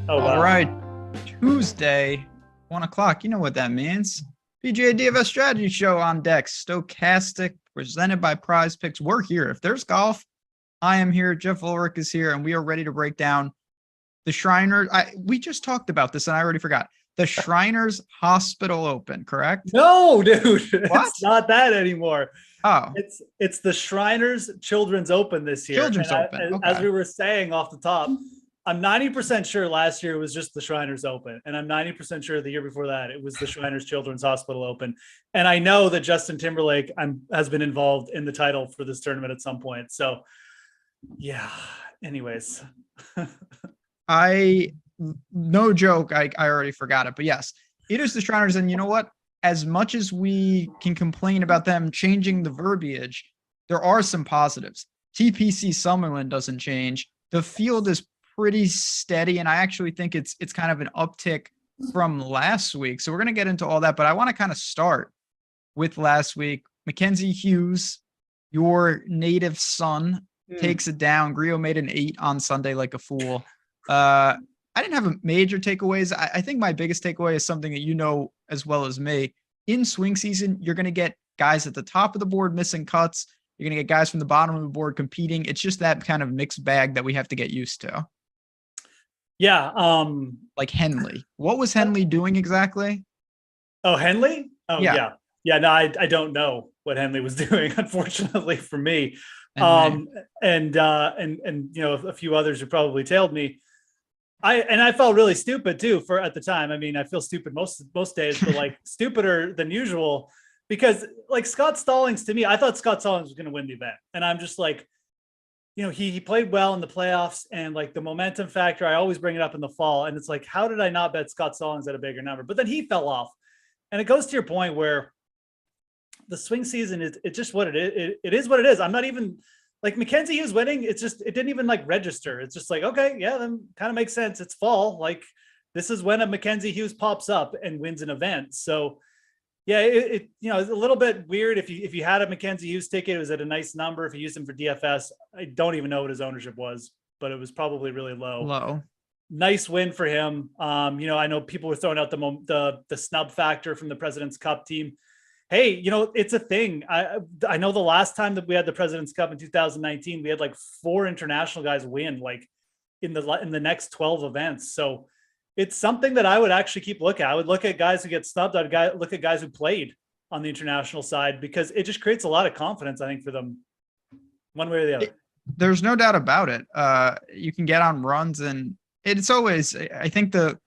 Oh, All wow. right, Tuesday, 1 o'clock. You know what that means. PGA DFS strategy show on deck. Stokastic, presented by Prize Picks. We're here. If there's golf, I am here. Geoff Ulrich is here, and we are ready to break down the Shriners. We just talked about this, and I already forgot. The Shriners Hospital Open, correct? No, dude, What? it's not that anymore. Oh, It's the Shriners Children's Open this year. Children's Open. As Okay. we were saying off the top, I'm 90% sure last year was just the Shriners Open, and I'm 90% sure the year before that it was the Shriners Children's Hospital Open. And I know that Justin Timberlake has been involved in the title for this tournament at some point. So, yeah. Anyways, No joke, I already forgot it, but yes, it is the Shriners. And you know what? As much as we can complain about them changing the verbiage, there are some positives. TPC Summerlin doesn't change. The field is pretty steady, and I actually think it's kind of an uptick from last week. So we're going to get into all that, but I want to kind of start with last week. Mackenzie Hughes, your native son, takes it down. Grillo made an 8 on Sunday like a fool. I didn't have a major takeaways. I think my biggest takeaway is something that you know as well as me. In swing season, you're going to get guys at the top of the board missing cuts. You're going to get guys from the bottom of the board competing. It's just that kind of mixed bag that we have to get used to. yeah. Like Henley. What was Henley doing exactly? Oh, Henley? Oh, Yeah. yeah. Yeah, no, I don't know what Henley was doing, unfortunately for me. And And you know, a few others who probably tailed me. I felt really stupid too for at the time. I mean, I feel stupid most days, but like stupider than usual because like Scott Stallings, to me, I thought Scott Stallings was going to win the event, and I'm just like, you know, he played well in the playoffs, and like the momentum factor, I always bring it up in the fall, and it's like, how did I not bet Scott Stallings at a bigger number? But then he fell off, and it goes to your point where the swing season is it's just what it is. It is what it is. I'm not even like Mackenzie Hughes winning. It's just, it didn't even like register. It's just like, okay, yeah, then kind of makes sense. It's fall. Like this is when a Mackenzie Hughes pops up and wins an event. So yeah, it you know, it's a little bit weird. If you had a Mackenzie Hughes ticket, it was at a nice number. If you used him for DFS, I don't even know what his ownership was, but it was probably really low. Nice win for him. You know, I know people were throwing out the snub factor from the President's Cup team. Hey, you know, it's a thing. I know the last time that we had the President's Cup in 2019, we had like 4 international guys win like in the next 12 events. So it's something that I would actually keep looking at. I would look at guys who get snubbed. I'd look at guys who played on the international side because it just creates a lot of confidence, I think, for them one way or the other. There's no doubt about it. You can get on runs, and it's always, I think the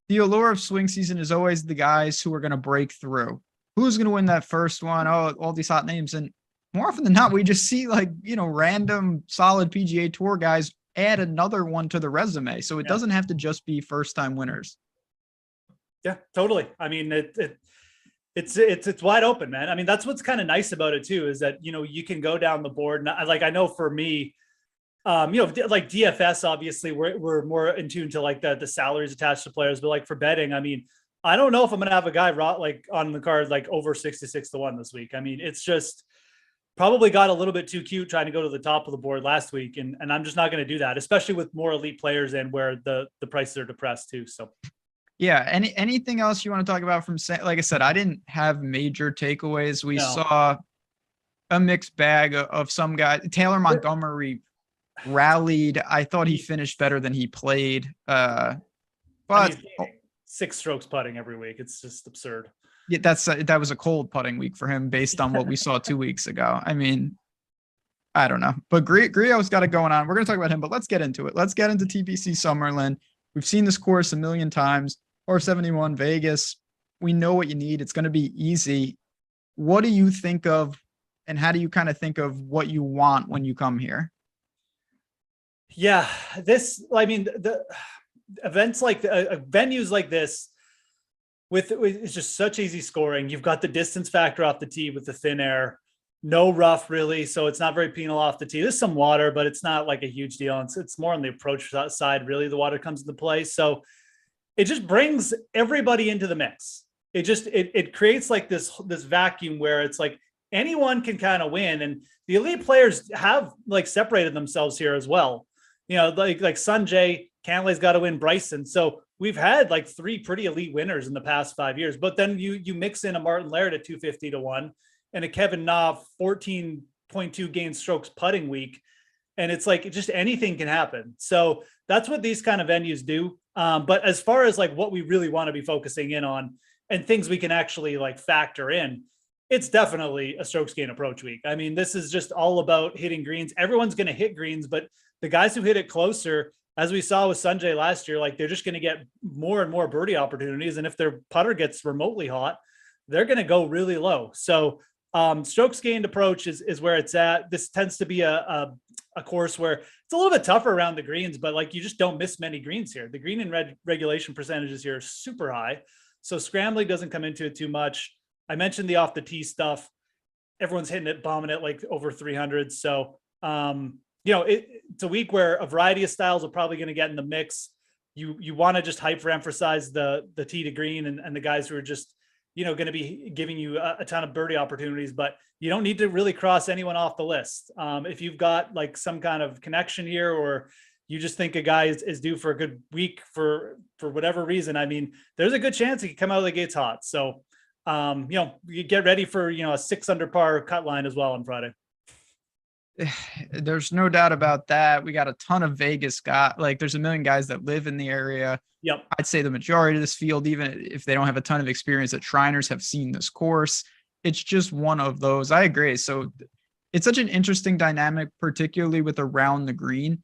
allure of swing season is always the guys who are going to break through. Who's going to win that first one? Oh, all these hot names. And more often than not, we just see like, you know, random solid PGA Tour guys add another one to the resume. So it doesn't have to just be first time winners. Yeah, totally. I mean, it's wide open, man. I mean, that's what's kind of nice about it too, is that, you know, you can go down the board. And like, I know for me, you know, like DFS, obviously we're more in tune to like the salaries attached to players, but like for betting, I mean, I don't know if I'm going to have a guy like on the card, like over 66-1 this week. I mean, it's just probably got a little bit too cute trying to go to the top of the board last week. And I'm just not going to do that, especially with more elite players and where the prices are depressed too. So, yeah. Anything else you want to talk about from, like I said, I didn't have major takeaways. We saw a mixed bag of some guys. Taylor Montgomery rallied. I thought he finished better than he played. But 6 strokes putting every week. It's just absurd. Yeah, that was a cold putting week for him based on what we saw 2 weeks ago. I mean, I don't know, but Grillo's got it going on. We're going to talk about him, but let's get into it. Let's get into TPC Summerlin. We've seen this course a million times. Or 71 Vegas. We know what you need. It's going to be easy. What do you think of, and how do you kind of think of what you want when you come here? Yeah, I mean, the events like venues like this with it's just such easy scoring. You've got the distance factor off the tee with the thin air, no rough really, so it's not very penal off the tee. There's some water, but it's not like a huge deal. It's more on the approach side really, the water comes into play. So it just brings everybody into the mix. It creates like this vacuum where it's like anyone can kind of win, and the elite players have like separated themselves here as well. You know, like Sanjay, Cantley's got to win Bryson. So we've had like 3 pretty elite winners in the past 5 years, but then you mix in a Martin Laird at 250 to 1 and a Kevin Na 14.2 gain strokes putting week. And it's like, just anything can happen. So that's what these kind of venues do. But as far as like what we really want to be focusing in on and things we can actually like factor in, it's definitely a strokes gain approach week. I mean, this is just all about hitting greens. Everyone's going to hit greens, but the guys who hit it closer, as we saw with Sanjay last year, like they're just going to get more and more birdie opportunities. And if their putter gets remotely hot, they're going to go really low. So strokes gained approach is where it's at. This tends to be a course where it's a little bit tougher around the greens, but like you just don't miss many greens here. The green and regulation percentages here are super high. So scrambling doesn't come into it too much. I mentioned the off the tee stuff. Everyone's hitting it, bombing it like over 300. So, it's a week where a variety of styles are probably going to get in the mix. You want to just hyper emphasize the tee to green and the guys who are just, going to be giving you a ton of birdie opportunities, but you don't need to really cross anyone off the list. If you've got like some kind of connection here, or you just think a guy is due for a good week for whatever reason, I mean, there's a good chance he could come out of the gates hot. So, you get ready for, a 6 under par cut line as well on Friday. There's no doubt about that. We got a ton of Vegas guys. Like there's a million guys that live in the area. Yep. I'd say the majority of this field, even if they don't have a ton of experience at Shriners, have seen this course. It's just one of those. I agree. So it's such an interesting dynamic, particularly with around the green.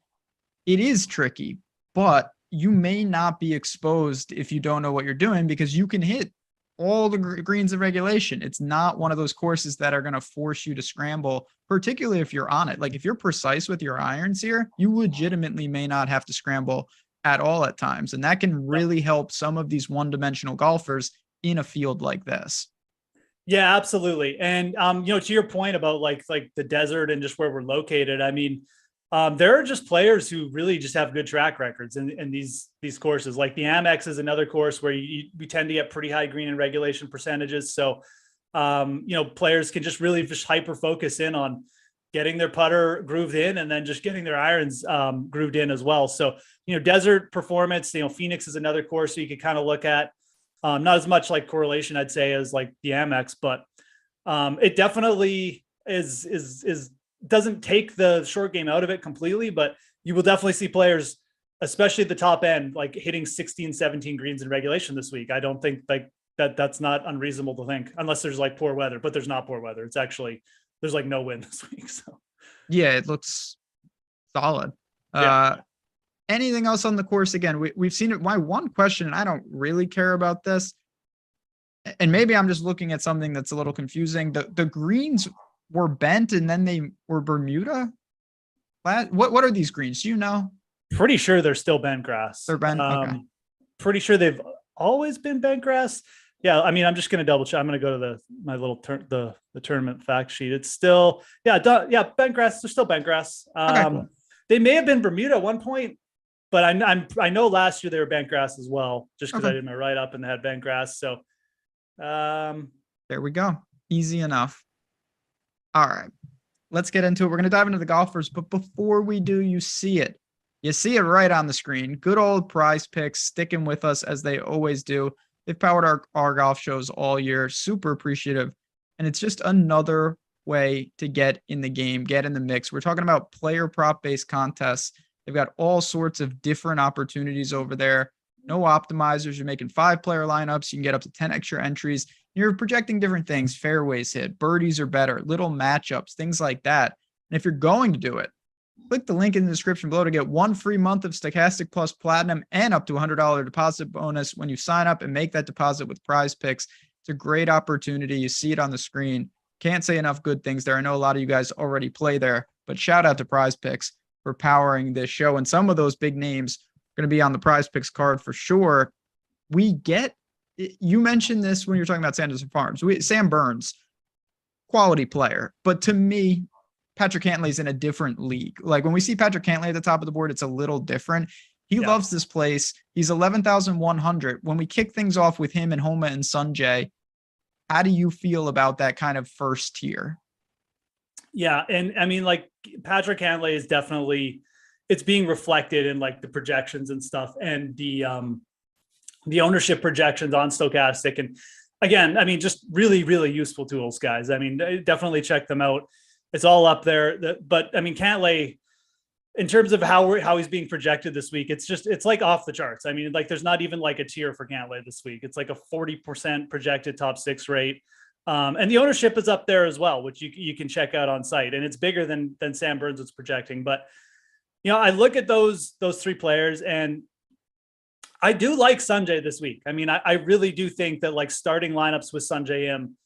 It is tricky, but you may not be exposed if you don't know what you're doing, because you can hit all the greens of regulation. It's not one of those courses that are going to force you to scramble, particularly if you're on it. Like if you're precise with your irons here, you legitimately may not have to scramble at all at times. And that can really help some of these one-dimensional golfers in a field like this. Yeah, absolutely. And, to your point about like the desert and just where we're located, I mean, there are just players who really just have good track records in these courses. Like the Amex is another course where we tend to get pretty high green and regulation percentages. So, players can just really just hyper focus in on getting their putter grooved in and then just getting their irons grooved in as well. So, desert performance, Phoenix is another course so you could kind of look at. Not as much like correlation, I'd say, as like the Amex, but it definitely is doesn't take the short game out of it completely, but you will definitely see players, especially at the top end, like hitting 16, 17 greens in regulation this week. I don't think like that's not unreasonable to think, unless there's like poor weather, but there's not poor weather. It's actually, there's like no wind this week. So yeah, it looks solid. Yeah. Anything else on the course? Again, we've seen it. My one question, and I don't really care about this, and maybe I'm just looking at something that's a little confusing. The greens were bent and then they were Bermuda. What are these greens? Do you know? Pretty sure they're still bent grass. They're bent. Okay. Pretty sure they've always been bent grass. Yeah, I mean, I'm just going to double check. I'm going to go to my little the tournament fact sheet. It's still bent grass. They're still bent grass. Okay, cool. They may have been Bermuda at one point, but I know last year they were bent grass as well, just because I did my write up and they had bent grass. So there we go. Easy enough. All right, let's get into it. We're going to dive into the golfers, but before we do, you see it right on the screen. Good old Prize Picks sticking with us as they always do. They've powered our golf shows all year. Super appreciative. And it's just another way to get in the game, get in the mix. We're talking about player prop based contests. They've got all sorts of different opportunities over there. No optimizers. You're making 5-player lineups. You can get up to 10 extra entries. You're projecting different things, fairways hit, birdies are better, little matchups, things like that. And if you're going to do it, click the link in the description below to get 1 free month of Stokastic Plus Platinum and up to $100 deposit bonus when you sign up and make that deposit with Prize Picks. It's a great opportunity. You see it on the screen. Can't say enough good things there. I know a lot of you guys already play there, but shout out to Prize Picks for powering this show. And some of those big names are going to be on the Prize Picks card for sure. You mentioned this when you're talking about Sanderson Farms. Sam Burns, quality player. But to me, Patrick Cantlay's in a different league. Like when we see Patrick Cantlay at the top of the board, it's a little different. He loves this place. He's 11,100. When we kick things off with him and Homa and Sanjay, how do you feel about that kind of first tier? Yeah. And I mean, like Patrick Cantlay is definitely, it's being reflected in like the projections and stuff and the the ownership projections on Stokastic. And again, I mean, just really, really useful tools, guys. I mean, definitely check them out. It's all up there. But I mean, Cantlay, in terms of how he's being projected this week, it's like off the charts. I mean, like there's not even like a tier for Cantlay this week. It's like a 40% projected top 6 rate. And the ownership is up there as well, which you can check out on site. And it's bigger than Sam Burns was projecting. But, I look at those 3 players, and I do like Sanjay this week. I mean, I really do think that like starting lineups with Sanjay M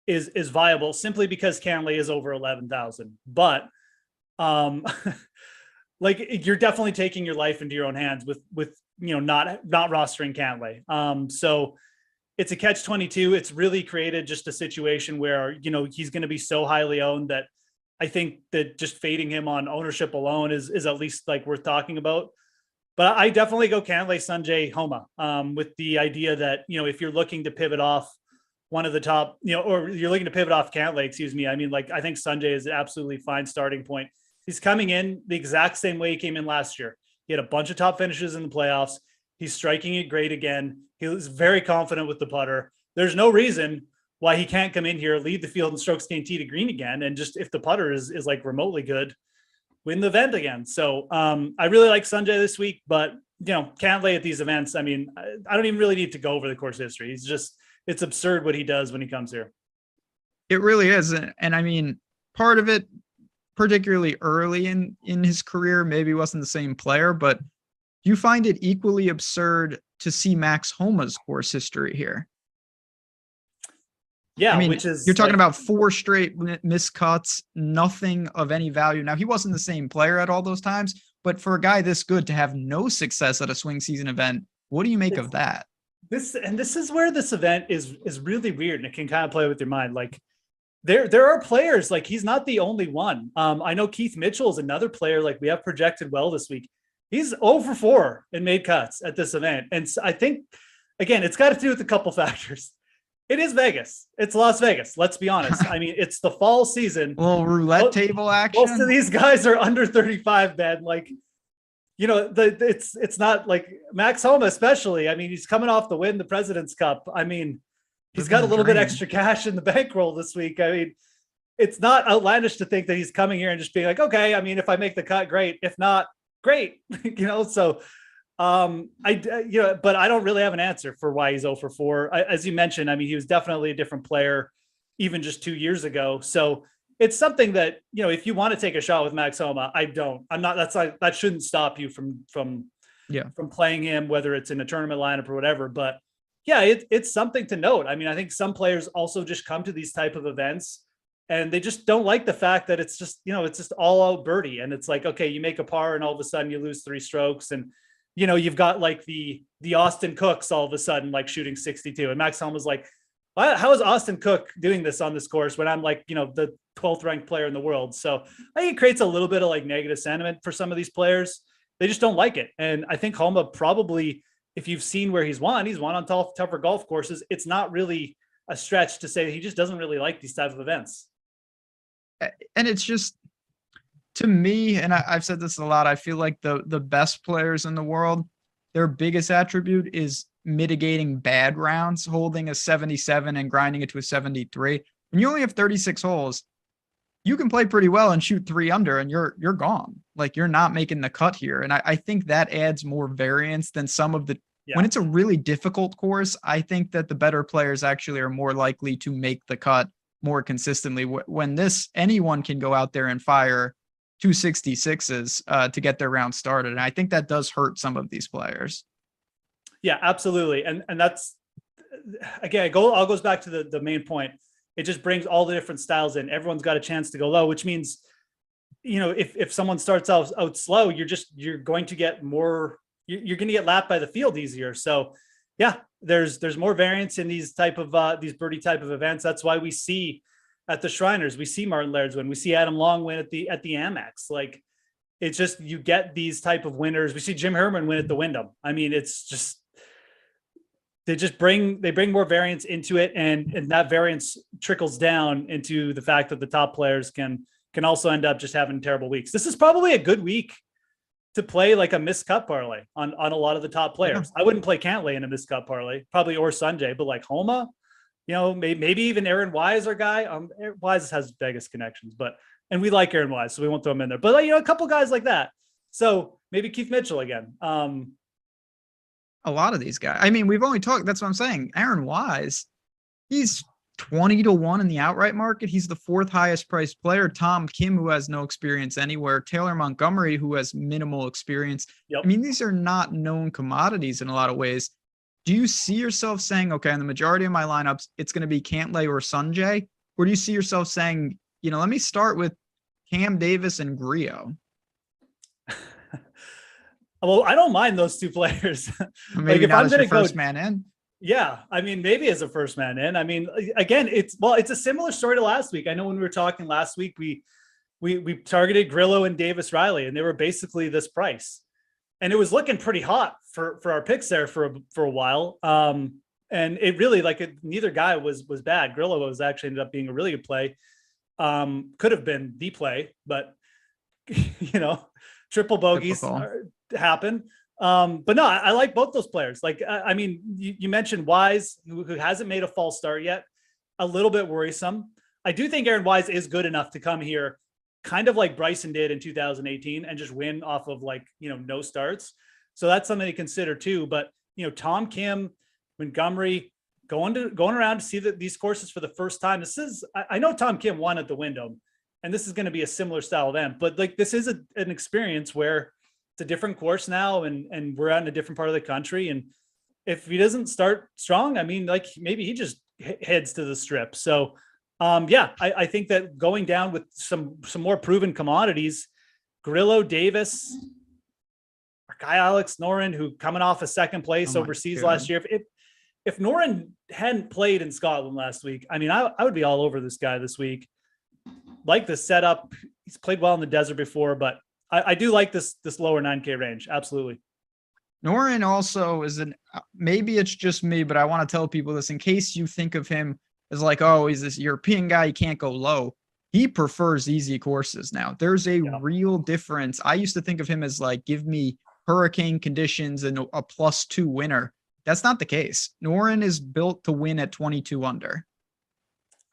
is viable simply because Cantlay is over 11,000. But like you're definitely taking your life into your own hands with not rostering Cantlay. So it's a catch-22. It's really created just a situation where he's going to be so highly owned that I think that just fading him on ownership alone is at least like worth talking about. But I definitely go Cantlay, Sanjay, Homa, with the idea that, if you're looking to pivot off one of the top, or you're looking to pivot off Cantlay, excuse me. I mean, like, I think Sanjay is an absolutely fine starting point. He's coming in the exact same way he came in last year. He had a bunch of top finishes in the playoffs. He's striking it great again. He was very confident with the putter. There's no reason why he can't come in here, lead the field in strokes gained tee to green again. And just, if the putter is like remotely good, win the event again. So I really like Sanjay this week, but Cantlay at these events, I mean, I don't even really need to go over the course history. It's absurd what he does when he comes here. It really is. And I mean, part of it, particularly early in his career, maybe wasn't the same player, but you find it equally absurd to see Max Homa's course history here. Yeah, I mean, which is you're talking about 4 straight miscuts, nothing of any value. Now, he wasn't the same player at all those times, but for a guy this good to have no success at a swing season event, what do you make of that? This is where this event is really weird, and it can kind of play with your mind. Like there are players, like he's not the only one. I know Keith Mitchell is another player like we have projected well this week. He's 0 for 4 and made cuts at this event. And I think, again, it's got to do with a couple factors. It is Vegas. It's Las Vegas. Let's be honest. I mean, it's the fall season. Little roulette table action. Most of these guys are under 35, man. Like, it's not like Max Homa, especially. I mean, he's coming off the win, the President's Cup. I mean, he's got a little bit extra cash in the bankroll this week. I mean, it's not outlandish to think that he's coming here and just being like, okay, I mean, if I make the cut, great. If not, great. So but I don't really have an answer for why he's 0 for 4. As you mentioned, I mean, he was definitely a different player even just 2 years ago. So it's something that, if you want to take a shot with Max Homa, that shouldn't stop you from playing him, whether it's in a tournament lineup or whatever. But yeah, it's something to note. I mean, I think some players also just come to these type of events and they just don't like the fact that it's just, it's just all out birdie. And it's like, okay, you make a par and all of a sudden you lose 3 strokes. And, you've got like the Austin Cooks all of a sudden, like shooting 62. And Max Homa was like, how is Austin Cook doing this on this course when I'm like, the 12th ranked player in the world? So I think it creates a little bit of like negative sentiment for some of these players. They just don't like it. And I think Homa probably, if you've seen where he's won on tougher golf courses. It's not really a stretch to say he just doesn't really like these types of events. And it's just, to me, and I've said this a lot, I feel like the best players in the world, their biggest attribute is mitigating bad rounds, holding a 77 and grinding it to a 73. When you only have 36 holes, you can play pretty well and shoot 3 under and you're gone. Like, you're not making the cut here. And I think that adds more variance than some of the, when it's a really difficult course, I think that the better players actually are more likely to make the cut more consistently. When anyone can go out there and fire 266s to get their round started. And I think that does hurt some of these players. Yeah, absolutely. And that's, again, it all goes back to the main point. It just brings all the different styles in. Everyone's got a chance to go low, which means, if someone starts out slow, you're going to get more, you're going to get lapped by the field easier. So yeah, there's more variance in these type of these birdie type of events. That's why we see at the Shriners, we see Martin Laird's win, we see Adam Long win at the Amex. Like, it's just, you get these type of winners. We see Jim Herman win at the Wyndham. I mean, it's just, they bring more variance into it, and that variance trickles down into the fact that the top players can also end up just having terrible weeks. This is probably a good week to play like a missed cut parlay on a lot of the top players. I wouldn't play Cantlay in a missed cut parlay, probably, or Sanjay, but like Homa, maybe even Aaron Wise, our guy. Wise has Vegas connections, and we like Aaron Wise, so we won't throw him in there. But a couple guys like that. So maybe Keith Mitchell again. A lot of these guys. I mean, we've only talked. That's what I'm saying. Aaron Wise, he's 20-1 in the outright market. He's the 4th highest priced player. Tom Kim, who has no experience anywhere. Taylor Montgomery, who has minimal experience. Yep. I mean, these are not known commodities in a lot of ways. Do you see yourself saying, okay, in the majority of my lineups, it's going to be Cantlay or Sanjay? Or do you see yourself saying, let me start with Cam Davis and Griot? Well, I don't mind those 2 players. Maybe not as your first man in. Yeah, I mean, maybe as a first man in. I mean, again, it's a similar story to last week. I know when we were talking last week, we targeted Grillo and Davis Riley, and they were basically this price, and it was looking pretty hot for our picks there for a while. And it really neither guy was bad. Grillo was actually ended up being a really good play. Could have been the play, but triple bogeys happen. But no, I like both those players. I mean, you mentioned Wise, who hasn't made a false start yet. A little bit worrisome. I do think Aaron Wise is good enough to come here, kind of like Bryson did in 2018, and just win off of no starts. So that's something to consider too. But Tom Kim, Montgomery, going around to see these courses for the first time. I know Tom Kim won at the Wyndham, and this is going to be a similar style event, but this is an experience where it's a different course now, and we're out in a different part of the country. And if he doesn't start strong, I mean, maybe he just heads to the Strip. So I think that going down with some more proven commodities, Grillo, Davis, our guy Alex Noren, who coming off a second place overseas last year. If Noren hadn't played in Scotland last week, I mean, I would be all over this guy this week. Like the setup, he's played well in the desert before, but I do like this lower 9K range. Absolutely. Noren also is maybe it's just me, but I want to tell people this in case you think of him as he's this European guy. He can't go low. He prefers easy courses now. There's a real difference. I used to think of him as give me hurricane conditions and a +2 winner. That's not the case. Noren is built to win at 22 under.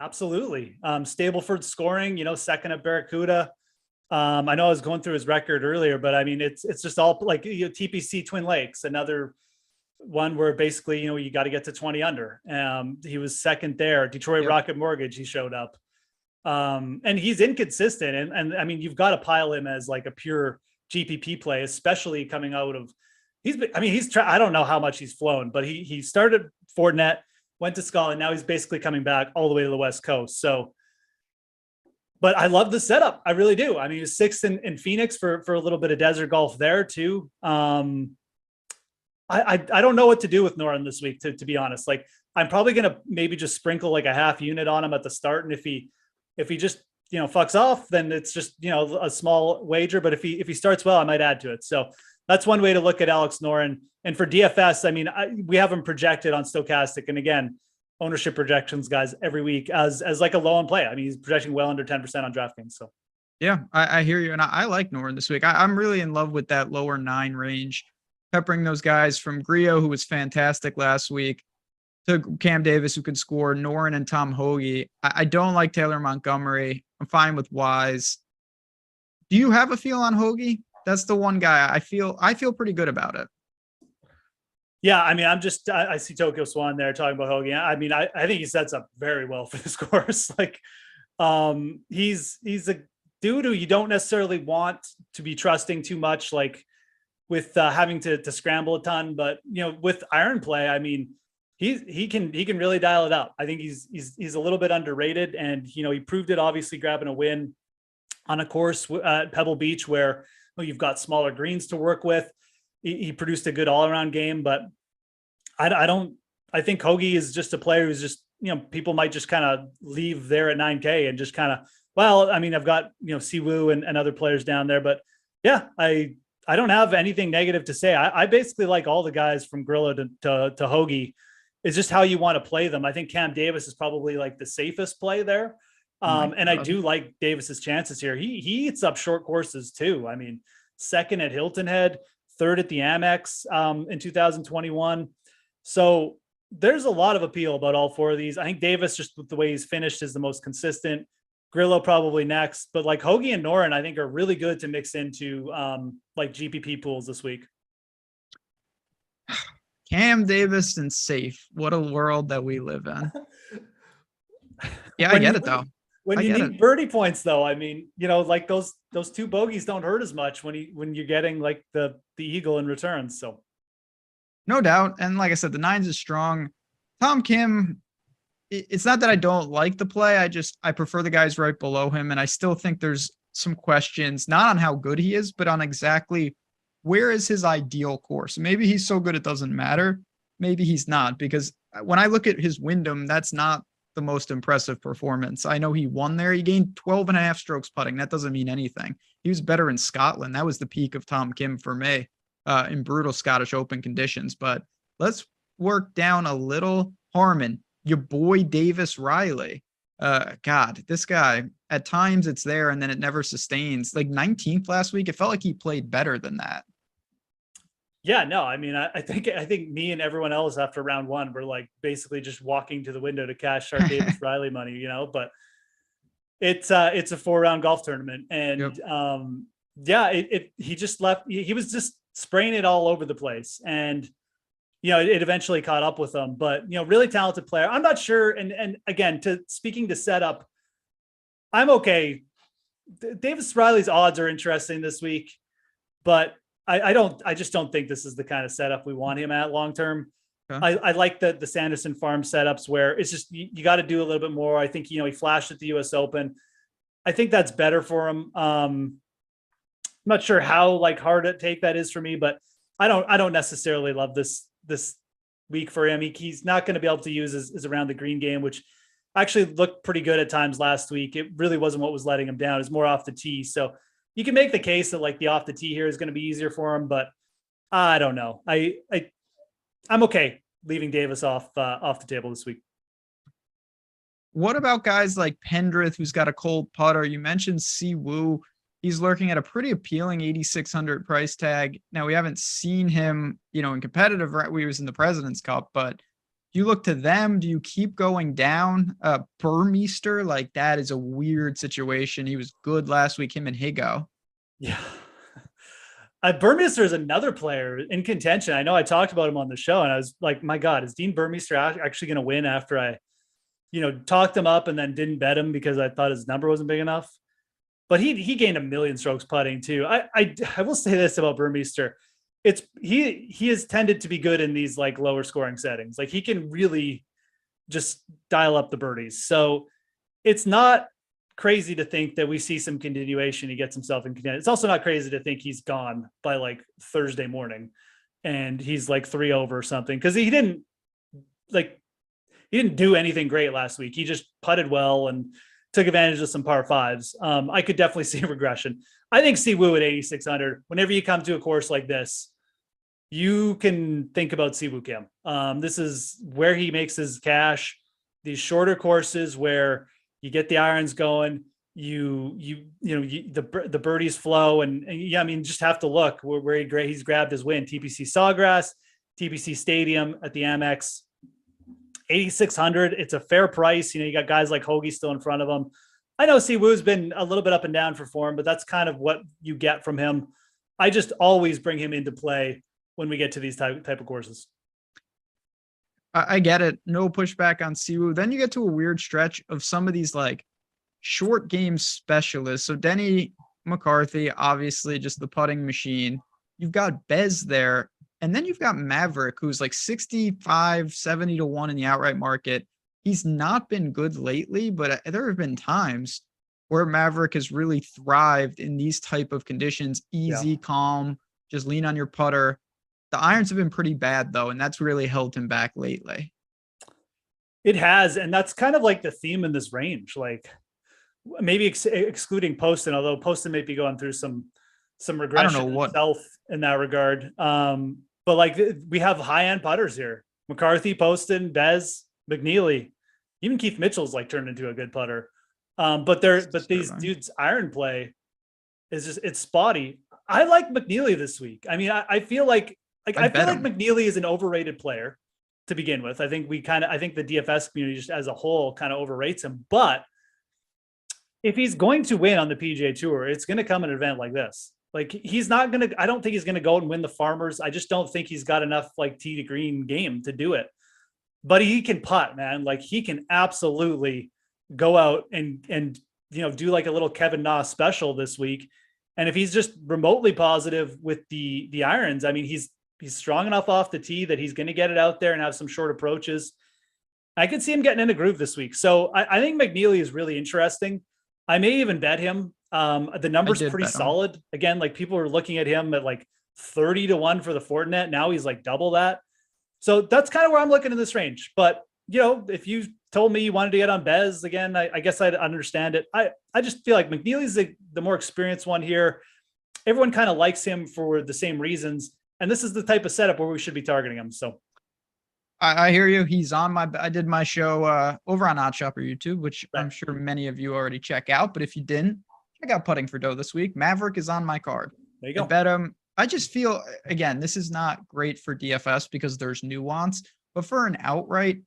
Absolutely. Stableford scoring, second at Barracuda. I know I was going through his record earlier, but I mean, it's just all TPC Twin Lakes, another one where basically, you got to get to 20 under. He was second there. Detroit Rocket Mortgage, he showed up. And he's inconsistent. And I mean, you've got to pile him as a pure GPP play, especially coming out of, I don't know how much he's flown, but he started Fortinet, went to Scotland. Now he's basically coming back all the way to the West Coast. So, but I love the setup. I really do. I mean, he was 6th in Phoenix for a little bit of desert golf there too. I don't know what to do with Noren this week, to be honest. I'm probably going to maybe just sprinkle a half unit on him at the start. And if he just, fucks off, then it's just, a small wager. But if he starts well, I might add to it. So that's one way to look at Alex Noren. And for DFS, I mean, we have him projected on Stokastic. And again, ownership projections, guys, every week as a low on play. I mean, he's projecting well under 10% on DraftKings. So yeah, I hear you. And I like Noren this week. I'm really in love with that lower 9 range, peppering those guys from Griot, who was fantastic last week, to Cam Davis, who could score, Noren and Tom Hoagie. I don't like Taylor Montgomery. I'm fine with Wise. Do you have a feel on Hoagie? That's the one guy I feel pretty good about it. Yeah, I mean, I see Tokyo Swan there talking about Hoagie. I mean, I think he sets up very well for this course. He's a dude who you don't necessarily want to be trusting too much, with having to scramble a ton. But with iron play, I mean, he can really dial it up. I think he's a little bit underrated, and he proved it obviously grabbing a win on a course at Pebble Beach where you've got smaller greens to work with. He produced a good all-around game, but I think Hoagie is just a player who's just, people might just kind of leave there at 9K and just kind of, I mean, I've got, Siwoo and other players down there, but yeah, I don't have anything negative to say. I basically like all the guys from Grillo to Hoagie. It's just how you want to play them. I think Cam Davis is probably the safest play there. And I do like Davis's chances here. He eats up short courses too. I mean, second at Hilton Head, third at the Amex in 2021. So there's a lot of appeal about all four of these. I think Davis, just with the way he's finished, is the most consistent. Grillo probably next, but like Hoagie and Noren, I think are really good to mix into like GPP pools this week. Cam Davis and safe. What a world that we live in. Yeah, I When get you- it though. When I you get need it. birdie points, though, I mean, like those two bogeys don't hurt as much when you're getting like the eagle in return. So No doubt. And like I said, the nines is strong. Tom Kim, it's not that I don't like the play. I prefer the guys right below him. And I still think there's some questions, not on how good he is, but on exactly where is his ideal course. Maybe he's so good it doesn't matter. Maybe he's not, because when I look at his Wyndham, that's not the most impressive performance. I know he won there. He gained 12 and a half strokes putting. That doesn't mean anything. He was better in Scotland. That was the peak of Tom Kim for me in brutal Scottish Open conditions. But let's work down a little. Harmon, your boy Davis Riley. God, this guy, at times it's there and then it never sustains. Like 19th last week, it felt like he played better than that. yeah, no, I mean, I think me and everyone else after round one were like basically just walking to the window to cash our Davis Riley money, but it's a 4-round golf tournament. And he just left. He was just spraying it all over the place. And, it eventually caught up with him, but, really talented player. I'm not sure. And again, speaking to setup, I'm okay. Davis Riley's odds are interesting this week, but I just don't think this is the kind of setup we want him at long-term. Okay. I like the Sanderson Farm setups where it's just, you got to do a little bit more. I think, he flashed at the US Open. I think that's better for him. I'm not sure how hard to take that is for me, but I don't necessarily love this week for him. He's not going to be able to use his around the green game, which actually looked pretty good at times last week. It really wasn't what was letting him down. It's more off the tee. So you can make the case that the off the tee here is going to be easier for him, but I don't know. I'm okay leaving Davis off the table this week. What about guys like Pendrith, who's got a cold putter? You mentioned Siwoo. He's lurking at a pretty appealing 8,600 price tag. Now, we haven't seen him, in competitive, we was in the President's Cup, but do you look to them? Do you keep going down? Burmeister, that is a weird situation. He was good last week, him and Higo. Yeah. Burmeister is another player in contention. I know I talked about him on the show and I was like, my God, is Dean Burmeister actually going to win after I, talked him up and then didn't bet him because I thought his number wasn't big enough? But he gained 1 million strokes putting too. I will say this about Burmeister. He has tended to be good in these lower scoring settings. He can really just dial up the birdies. So it's not crazy to think that we see some continuation. He gets himself in contention. It's also not crazy to think he's gone by Thursday morning and he's 3 over or something. Cause he didn't do anything great last week. He just putted well and took advantage of some par fives. I could definitely see a regression. I think Siwoo at 8,600, whenever you come to a course like this, you can think about Siwoo Kim. This is where he makes his cash. These shorter courses where you get the irons going, the birdies flow, and just have to look where he's grabbed his win. TPC Sawgrass, TPC Stadium at the Amex. 8,600. It's a fair price. You got guys like Hoagie still in front of him. I know Siwoo's been a little bit up and down for form, but that's kind of what you get from him. I just always bring him into play when we get to these type of courses. I get it. No pushback on Siwoo. Then you get to a weird stretch of some of these short game specialists. So Denny McCarthy, obviously just the putting machine. You've got Bez there. And then you've got Maverick, who's 65, 70 to 1 in the outright market. He's not been good lately, but there have been times where Maverick has really thrived in these type of conditions. Easy, calm, just lean on your putter. The irons have been pretty bad, though, and that's really held him back lately. It has, and that's kind of the theme in this range. Maybe excluding Poston, although Poston may be going through some regression himself in that regard. But we have high-end putters here. McCarthy, Poston, Bez, McNeely, even Keith Mitchell's turned into a good putter. But these dudes' iron play is just, it's spotty. I like McNeely this week. I mean, I feel like I feel like him. McNeely is an overrated player to begin with. I think I think the DFS community just as a whole kind of overrates him. But if he's going to win on the PGA Tour, it's going to come at an event like this. Like he's not going to, I don't think he's going to go and win the Farmers. I just don't think he's got enough like tee to green game to do it. But he can putt, man. Like he can absolutely go out and do like a little Kevin Na special this week. And if he's just remotely positive with the irons, I mean, he's strong enough off the tee that he's going to get it out there and have some short approaches. I could see him getting in a groove this week. So I think McNeely is really interesting. I may even bet him. The number's pretty solid. Again, like people are looking at him at like 30-1 for the Fortinet. Now he's like double that. So that's kind of where I'm looking in this range. But, if you told me you wanted to get on Bez again, I guess I'd understand it. I just feel like McNeely's the more experienced one here. Everyone kind of likes him for the same reasons. And this is the type of setup where we should be targeting him. So I hear you. He's on I did my show over on Odd Shopper YouTube, which right. I'm sure many of you already check out. But if you didn't, check out Putting for Dough this week. Maverick is on my card. There you go. I bet him. I just feel, again, this is not great for DFS because there's nuance. But for an outright,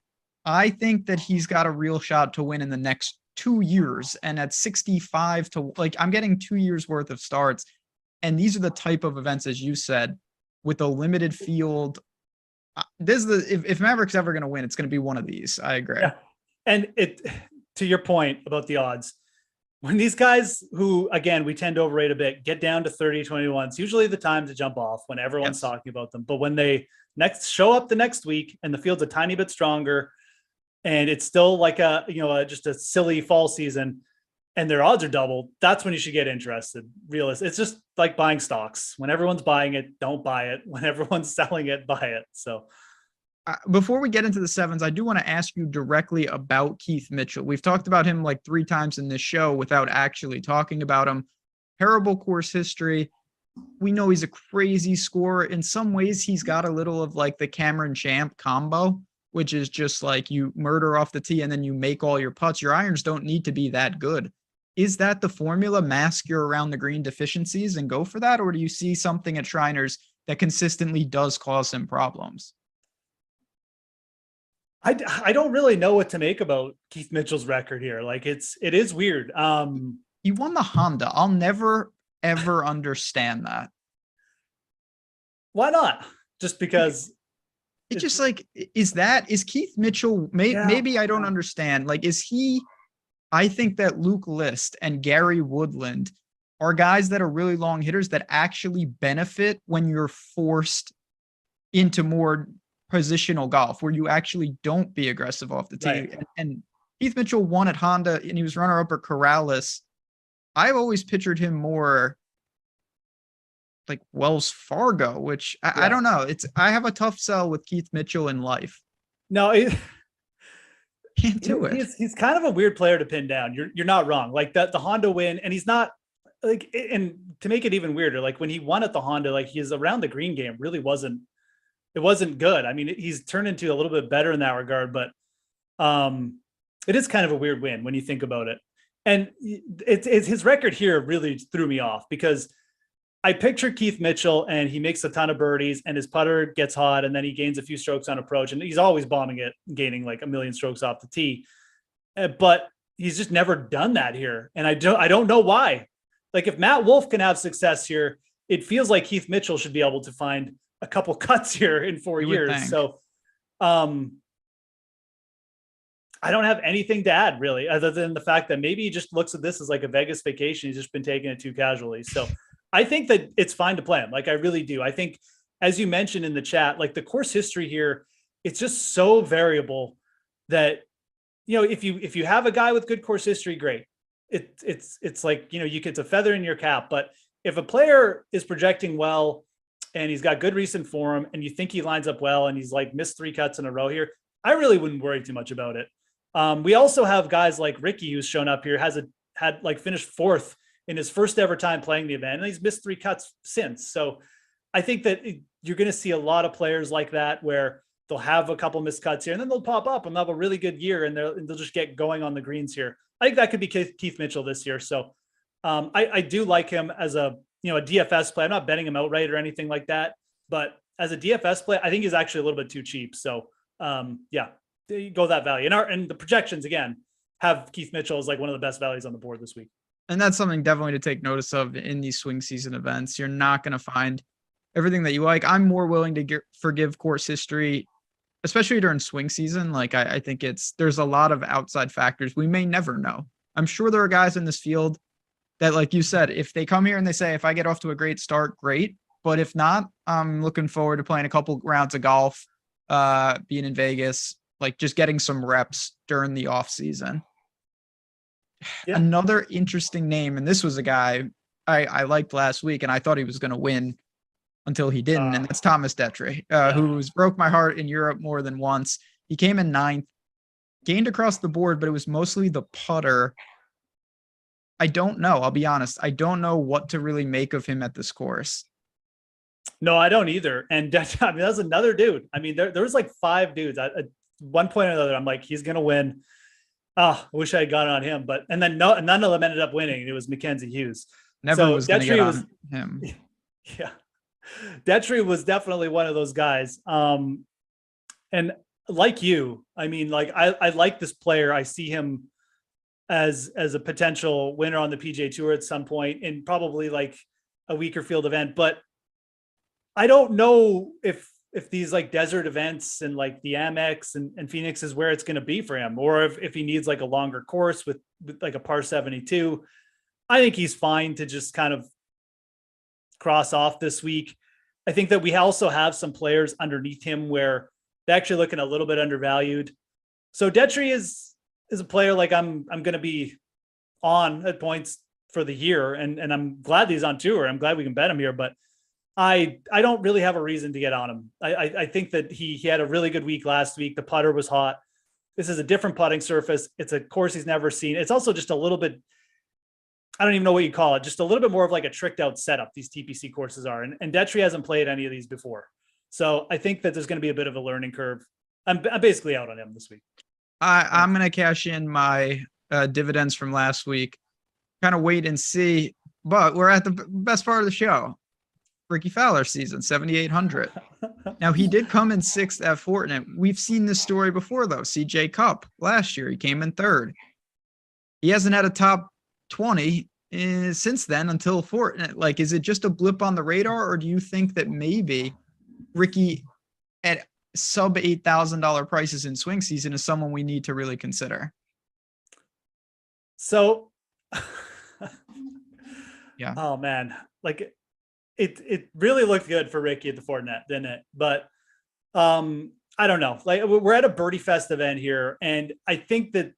I think that he's got a real shot to win in the next 2 years. And at 65 to I'm getting 2 years worth of starts. And these are the type of events, as you said, with a limited field. This is if Maverick's ever going to win, it's going to be one of these. I agree. Yeah. And to your point about the odds, when these guys who, again, we tend to overrate a bit, get down to 30-21, it's usually the time to jump off when everyone's talking about them. But when they show up the next week and the field's a tiny bit stronger and it's still like just a silly fall season and their odds are doubled, that's when you should get interested. It's just like buying stocks. When everyone's buying it, don't buy it. When everyone's selling it, buy it. So before we get into the sevens, I do want to ask you directly about Keith Mitchell. We've talked about him like 3 times in this show without actually talking about him. Terrible course history. We know he's a crazy scorer. In some ways, he's got a little of like the Cameron Champ combo, which is just like you murder off the tee and then you make all your putts. Your irons don't need to be that good. Is that the formula? Mask your around the green deficiencies and go for that? Or do you see something at Shriners that consistently does cause him problems? I don't really know what to make about Keith Mitchell's record here. Like it is weird. He won the Honda. I'll never, ever understand that. Why not? Just because it's just like, is Keith Mitchell, maybe I don't understand. Like, I think that Luke List and Gary Woodland are guys that are really long hitters that actually benefit when you're forced into more positional golf where you actually don't be aggressive off the tee. Right. And Keith Mitchell won at Honda and he was runner-up at Corrales. I've always pictured him more like Wells Fargo, which I don't know. I have a tough sell with Keith Mitchell in life. No, can't do it. He's kind of a weird player to pin down. You're not wrong. Like the Honda win, and he's not like, and to make it even weirder, like when he won at the Honda, like his around the green game really wasn't good. I mean, he's turned into a little bit better in that regard, but it is kind of a weird win when you think about it. And it's his record here really threw me off because I picture Keith Mitchell and he makes a ton of birdies and his putter gets hot and then he gains a few strokes on approach and he's always bombing it, gaining like a million strokes off the tee. But he's just never done that here. And I don't know why. Like if Matt Wolff can have success here, it feels like Keith Mitchell should be able to find a couple cuts here in 4 years. So I don't have anything to add really, other than the fact that maybe he just looks at this as like a Vegas vacation. He's just been taking it too casually. So I think that it's fine to play him. Like I really do. I think, as you mentioned in the chat, like the course history here, it's just so variable that, if you have a guy with good course history, great. It's like, it's a feather in your cap. But if a player is projecting well and he's got good recent form and you think he lines up well and he's like missed 3 cuts in a row here, I really wouldn't worry too much about it. We also have guys like Ricky, who's shown up here, had finished 4th in his first ever time playing the event, and he's missed 3 cuts since. So I think that you're going to see a lot of players like that where they'll have a couple missed cuts here and then they'll pop up and they'll have a really good year and they'll just get going on the greens here. I think that could be Keith Mitchell this year. So I do like him as a a DFS play. I'm not betting him outright or anything like that, but as a DFS play, I think he's actually a little bit too cheap. So yeah, you go that value. And the projections again have Keith Mitchell as like one of the best values on the board this week. And that's something definitely to take notice of in these swing season events. You're not going to find everything that you like. I'm more willing to forgive course history, especially during swing season. Like I think there's a lot of outside factors we may never know. I'm sure there are guys in this field that, like you said, if they come here and they say, if I get off to a great start, great. But if not, I'm looking forward to playing a couple rounds of golf, being in Vegas, like just getting some reps during the off season. Yeah. Another interesting name, and this was a guy I liked last week, and I thought he was going to win until he didn't, and that's Thomas Detry, who's broke my heart in Europe more than once. He came in 9th, gained across the board, but it was mostly the putter. I don't know. I'll be honest. I don't know what to really make of him at this course. No, I don't either. And that's another dude. I mean, there was like 5 dudes at one point or another. I'm like, he's going to win. I wish I had gone on him, but and then none of them ended up winning. It was Mackenzie Hughes. Never was going to get on him. Yeah, Detry was definitely one of those guys. And like you, I mean, like I like this player. I see him as a potential winner on the PGA Tour at some point, in probably like a weaker field event. But I don't know if these like desert events and like the Amex and Phoenix is where it's going to be for him, or if he needs like a longer course with like a par 72. I think he's fine to just kind of cross off this week. I think that we also have some players underneath him where they're actually looking a little bit undervalued. So Detry is a player like I'm going to be on at points for the year, and I'm glad he's on tour. I'm glad we can bet him here, but I don't really have a reason to get on him. I think that he had a really good week last week. The putter was hot. This is a different putting surface. It's a course he's never seen. It's also just a little bit, I don't even know what you call it, just a little bit more of like a tricked out setup these TPC courses are. And Detry hasn't played any of these before. So I think that there's going to be a bit of a learning curve. I'm basically out on him this week. I'm going to cash in my dividends from last week, kind of wait and see, but we're at the best part of the show. Ricky Fowler season, 7,800. Now he did come in 6th at Fortinet. We've seen this story before though. CJ Cup last year, he came in 3rd. He hasn't had a top 20 since then until Fortinet. Like, is it just a blip on the radar, or do you think that maybe Ricky at sub $8,000 prices in swing season is someone we need to really consider? So, yeah. Oh man, like it really looked good for Ricky at the Fortinet, didn't it? But I don't know. Like, we're at a Birdie Fest event here, and I think that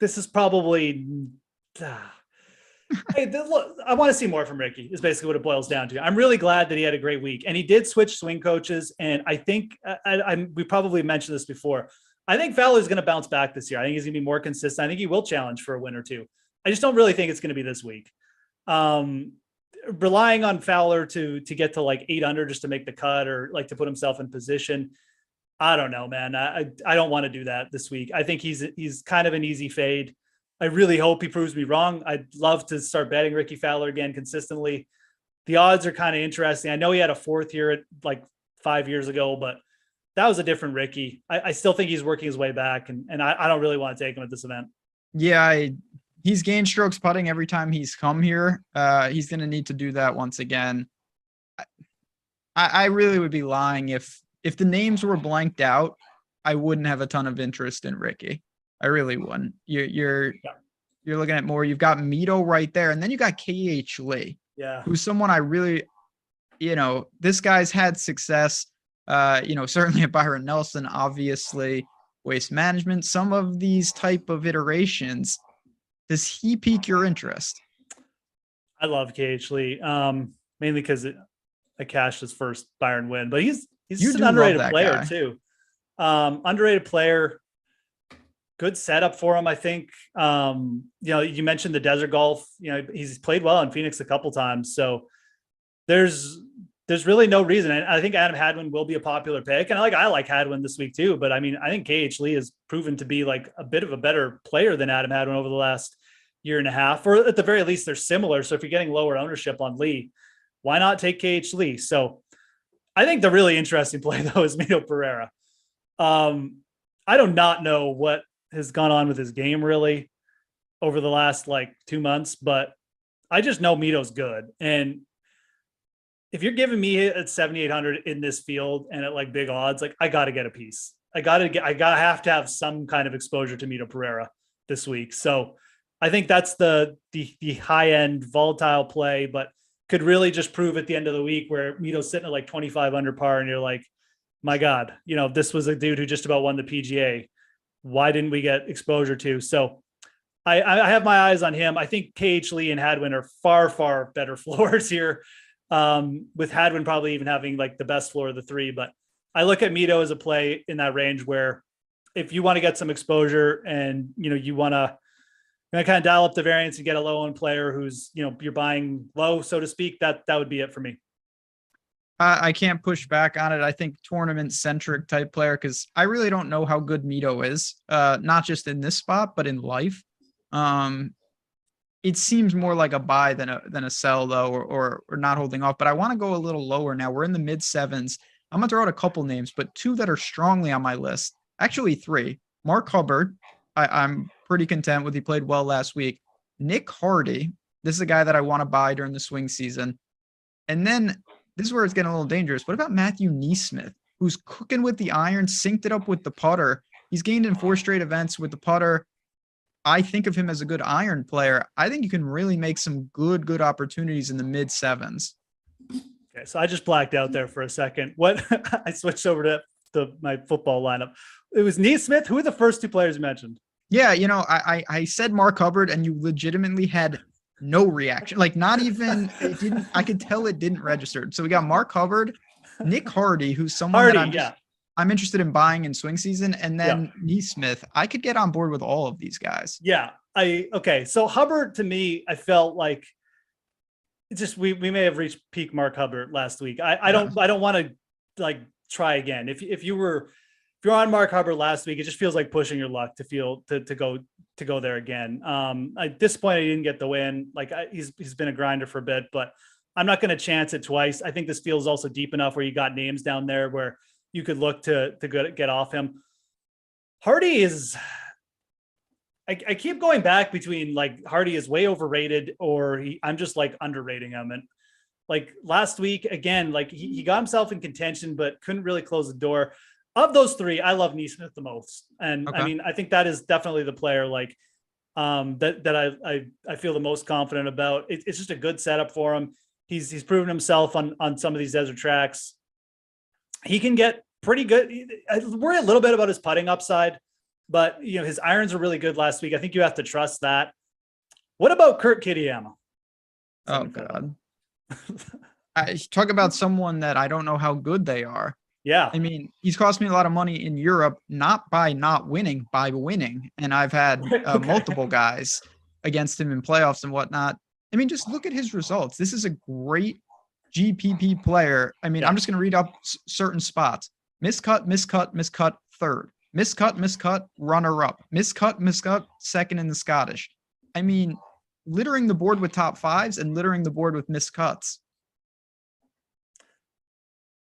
this is probably. I want to see more from Ricky is basically what it boils down to. I'm really glad that he had a great week, and he did switch swing coaches. And I think we probably mentioned this before. I think Fowler is going to bounce back this year. I think he's going to be more consistent. I think he will challenge for a win or two. I just don't really think it's going to be this week. Relying on Fowler to get to like 8 under just to make the cut, or like to put himself in position. I don't know, man. I don't want to do that this week. I think he's kind of an easy fade. I really hope he proves me wrong. I'd love to start betting Ricky Fowler again consistently. The odds are kind of interesting. I know he had a 4th year at like 5 years ago, but that was a different Ricky. I still think he's working his way back, and I don't really want to take him at this event. Yeah, he's gained strokes putting every time he's come here. He's going to need to do that once again. I really would be lying if the names were blanked out. I wouldn't have a ton of interest in Ricky. I really wouldn't. You're looking at more. You've got Mido right there, and then you got KH Lee, who's someone I really, this guy's had success. Certainly at Byron Nelson, obviously Waste Management. Some of these type of iterations. Does he pique your interest? I love KH Lee, mainly because I cashed his first Byron win, but he's an underrated player too. Underrated player. Good setup for him, I think. You mentioned the desert golf. He's played well in Phoenix a couple times, so there's really no reason. And I think Adam Hadwin will be a popular pick, and I like Hadwin this week too. But I mean, I think KH Lee has proven to be like a bit of a better player than Adam Hadwin over the last year and a half, or at the very least, they're similar. So if you're getting lower ownership on Lee, why not take KH Lee? So I think the really interesting play though is Mido Pereira. I do not know what has gone on with his game really over the last like 2 months, but I just know Mido's good. And if you're giving me at 7,800 in this field and at like big odds, like I got to get a piece. I have to have some kind of exposure to Mido Pereira this week. So I think that's the high end volatile play, but could really just prove at the end of the week where Mido's sitting at like 25 under par and you're like, my God, this was a dude who just about won the PGA. Why didn't we get exposure to? So I have my eyes on him. I think KH Lee and Hadwin are far, far better floors here. With Hadwin probably even having like the best floor of the three, but I look at Mido as a play in that range where if you want to get some exposure and, you want to kind of dial up the variance and get a low end player who's, you're buying low, so to speak, that would be it for me. I can't push back on it. I think tournament centric type player, because I really don't know how good Mido is, not just in this spot, but in life. It seems more like a buy than a sell though, or not holding off, but I want to go a little lower now. We're in the mid sevens. I'm gonna throw out a couple names, but two that are strongly on my list, actually three. Mark Hubbard, I'm pretty content with. He played well last week. Nick Hardy, this is a guy that I want to buy during the swing season. And then this is where it's getting a little dangerous. What about Matthew Neesmith, who's cooking with the iron, synced it up with the putter? He's gained in 4 straight events with the putter. I think of him as a good iron player. I think you can really make some good opportunities in the mid sevens. Okay, so I just blacked out there for a second. What I switched over to my football lineup. It was Neesmith. Who are the first two players you mentioned? Yeah, I said Mark Hubbard, and you legitimately had no reaction. Like not even it didn't. I could tell it didn't register. So we got Mark Hubbard, Nick Hardy, who's someone that I'm interested in buying in swing season, and then Neesmith. I could get on board with all of these guys. Yeah. Okay. So Hubbard, to me, I felt like it's just we may have reached peak Mark Hubbard last week. I don't want to like try again. If you're on Mark Hubbard last week, it just feels like pushing your luck to go there again. At this point, I didn't get the win. Like he's been a grinder for a bit, but I'm not going to chance it twice. I think this field is also deep enough where you got names down there where you could look to get off him. Hardy is, I keep going back between like Hardy is way overrated or I'm just like underrating him. And like last week, again, like he got himself in contention, but couldn't really close the door. Of those three, I love Neesmith the most. And okay. I mean, I think that is definitely the player like that I feel the most confident about. It's just a good setup for him. He's proven himself on some of these desert tracks. He can get pretty good. I worry a little bit about his putting upside, but his irons are really good last week. I think you have to trust that. What about Kurt Kitayama? Oh God. I talk about someone that I don't know how good they are. Yeah. I mean, he's cost me a lot of money in Europe, not by not winning, by winning. And I've had multiple guys against him in playoffs and whatnot. I mean, just look at his results. This is a great GPP player. I mean, I'm just going to read up certain spots. Miscut, third. Miscut, runner-up. Miscut, second in the Scottish. I mean, littering the board with top fives and littering the board with miscuts.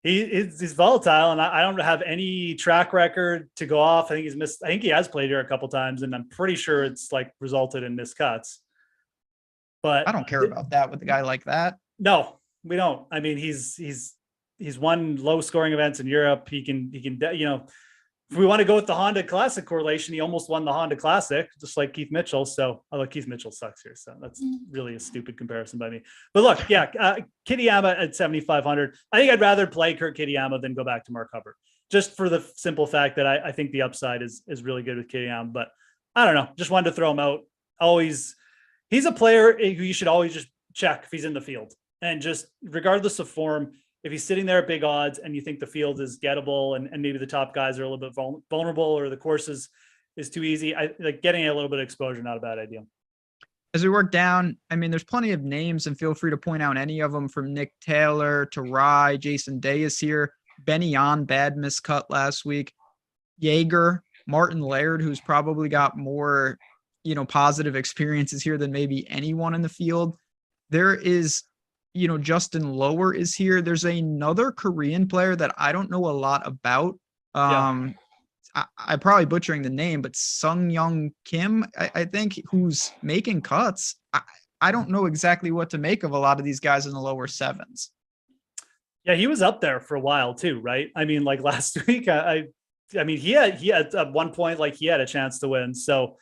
He's volatile, and I don't have any track record to go off. I think he has played here a couple times, and I'm pretty sure it's like resulted in miscuts. But I don't care about that with a guy like that. No, we don't. I mean, he's won low scoring events in Europe. He can, if we want to go with the Honda Classic correlation, he almost won the Honda Classic, just like Keith Mitchell. So, although Keith Mitchell sucks here, so that's really a stupid comparison by me. But look, Kitayama at 7,500. I think I'd rather play Kurt Kitayama than go back to Mark Hubbard, just for the simple fact that I think the upside is really good with Kitayama. But I don't know, just wanted to throw him out. He's a player who you should always just check if he's in the field, and just regardless of form. If he's sitting there at big odds and you think the field is gettable and maybe the top guys are a little bit vulnerable or the course is too easy, I like getting a little bit of exposure, not a bad idea. As we work down, I mean, there's plenty of names and feel free to point out any of them from Nick Taylor to Rye. Jason Day is here. Benny on bad miscut last week. Jaeger, Martin Laird, who's probably got more, positive experiences here than maybe anyone in the field. There is, Justin Lower is here. There's another Korean player that I don't know a lot about. I'm probably butchering the name, but Sung Young Kim, I think, who's making cuts. I don't know exactly what to make of a lot of these guys in the lower sevens. Yeah, he was up there for a while too, right? I mean, like last week, I mean, he had at one point, like he had a chance to win. So,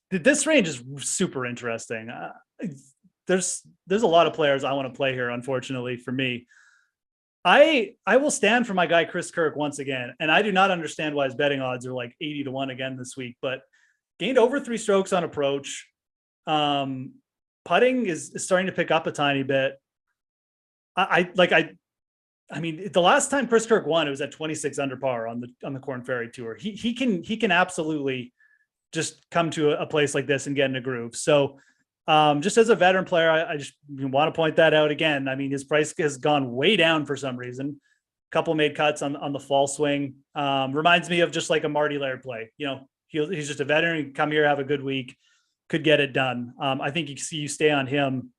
this range is super interesting. There's a lot of players I want to play here, unfortunately for me. I will stand for my guy Chris Kirk once again, and I do not understand why his betting odds are like 80-1 again this week, but gained over 3 strokes on approach. Putting is starting to pick up a tiny bit. I mean, the last time Chris Kirk won, it was at 26 under par on the Korn Ferry Tour. He can absolutely just come to a place like this and get in a groove. So just as a veteran player, I just want to point that out again. I mean, his price has gone way down for some reason. A couple made cuts on the fall swing. Reminds me of just like a Marty Laird play. He's just a veteran. He can come here, have a good week, could get it done. I think you stay on him.